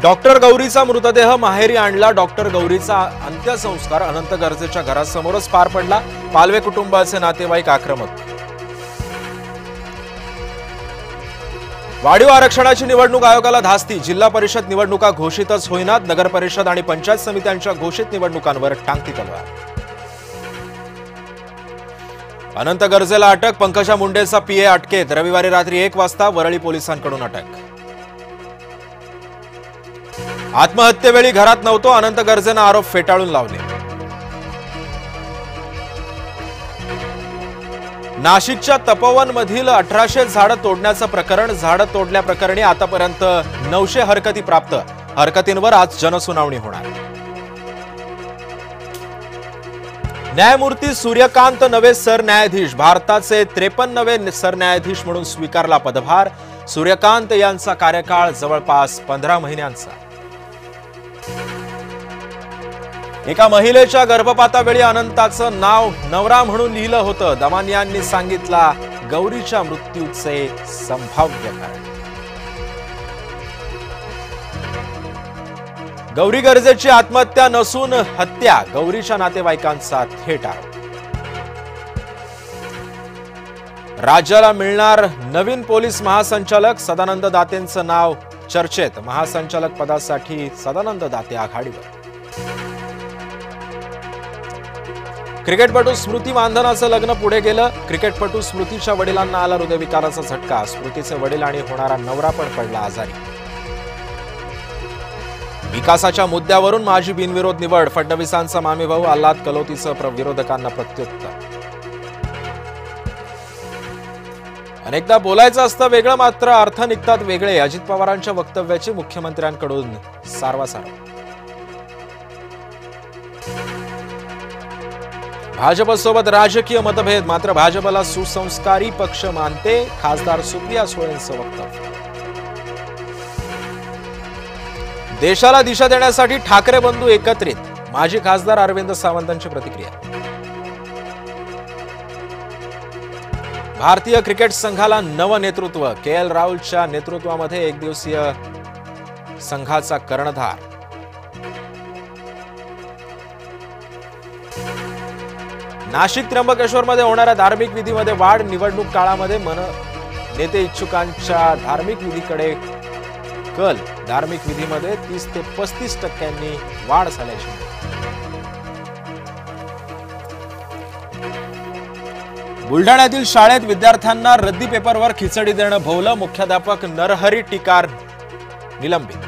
Doctor गौरीचा मृतदेह माहेरी आणला। डॉक्टर गौरीचा अंत्यसंस्कार अनंत गरजेच्या घरासमोरच पार पडला। पालवे कुटुंबाचे नातेवाईक आक्रमक। वाढीव आरक्षणाची निवडणूक आयोगाला धास्ती। जिल्हा परिषद निवडणुका घोषितच होईनात। नगर परिषद आणि पंचायत समित्यांच्या घोषित निवडणुकांवर टांगती तलवार। अनंत गरजेला अटक। पंकजा मुंडेचा पीए अटकेत। रविवारी रात्री 1 वाजता वरळी पोलिसांकडून अटक। आत्महत्येवेळी घरात नव्हतो, अनंत गरजेनं आरोप फेटाळून लावले। नाशिकच्या तपोवनमधील 1800 झाडं तोडण्याचं प्रकरण। झाडं तोडल्याप्रकरणी आतापर्यंत 900 हरकती प्राप्त। हरकतींवर आज जनसुनावणी होणार। न्यायमूर्ती सूर्यकांत नवे सरन्यायाधीश। भारताचे 53वे सरन्यायाधीश म्हणून स्वीकारला पदभार। सूर्यकांत यांचा कार्यकाळ जवळपास 15 महिन्यांचा। एका महिलेच्या गर्भपातावेळी अनंताचं नाव नवरा म्हणून लिहिलं होतं। दमानियांनी सांगितला गौरीच्या मृत्यूचे संभाव्य कारण। गौरी गरजेची आत्महत्या नसून हत्या। गौरीच्या नातेवाईकांचा थेट आरोप। राज्याला मिळणार नवीन पोलीस महासंचालक। सदानंद दातेंचं नाव चर्चेत। महासंचालक पदासाठी सदानंद दाते आघाडीवर। क्रिकेटपटू स्मृती मानधनाचं लग्न पुढे गेलं। क्रिकेटपटू स्मृतीच्या वडिलांना आला हृदयविकाराचा झटका। स्मृतीचे वडील आणि होणारा नवरा पण पडला आजारी। विकासाच्या मुद्द्यावरून माझी बिनविरोध निवड। फडणवीसांचा मामेभाऊ आल्हाद कलोतीचं विरोधकांना प्रत्युत्तर। अनेकदा बोलायचं असतं वेगळं, मात्र अर्थ निघतात वेगळे। अजित पवारांच्या वक्तव्याची मुख्यमंत्र्यांकडून सारवासारव। भाजपसोबत राजकीय मतभेद, मात्र भाजपला सुसंस्कारी पक्ष मानते। खासदार सुप्रिया सुळेंचं वक्तव्य। देशाला दिशा देण्यासाठी ठाकरे बंधू एकत्रित। माजी खासदार अरविंद सावंतांची प्रतिक्रिया। भारतीय क्रिकेट संघाला नवं नेतृत्व। के.एल. राहुलच्या नेतृत्वामध्ये एकदिवसीय संघाचा कर्णधार। नाशिक त्र्यंबकेश्वरमध्ये होणाऱ्या धार्मिक विधीमध्ये वाढ। निवडणूक काळामध्ये नेते इच्छुकांच्या धार्मिक विधीकडे कल। धार्मिक विधीमध्ये 30 ते 35% वाढ झाल्याची। बुलढाण्यातील शाळेत विद्यार्थ्यांना रद्दी पेपरवर खिचडी देणं भोवलं। मुख्याध्यापक नरहरी टिकार निलंबित।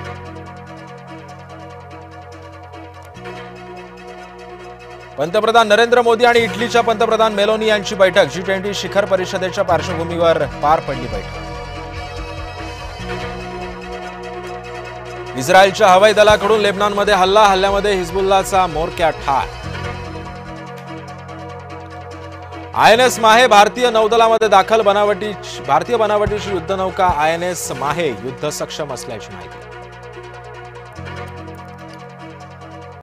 पंतप्रधान नरेंद्र मोदी आणि इटलीच्या पंतप्रधान मेलोनी यांची बैठक। G20 शिखर परिषदेच्या पार्श्वभूमीवर पार पडली बैठक। इस्रायलच्या हवाई दलाकडून लेबनॉनमध्ये हल्ला। हल्ल्यामध्ये हिजबुल्लाचा म्होरक्या ठार। INS माहे भारतीय नौदलामध्ये दाखल। भारतीय बनावटीची युद्धनौका INS माहे युद्ध सक्षम असल्याची माहिती।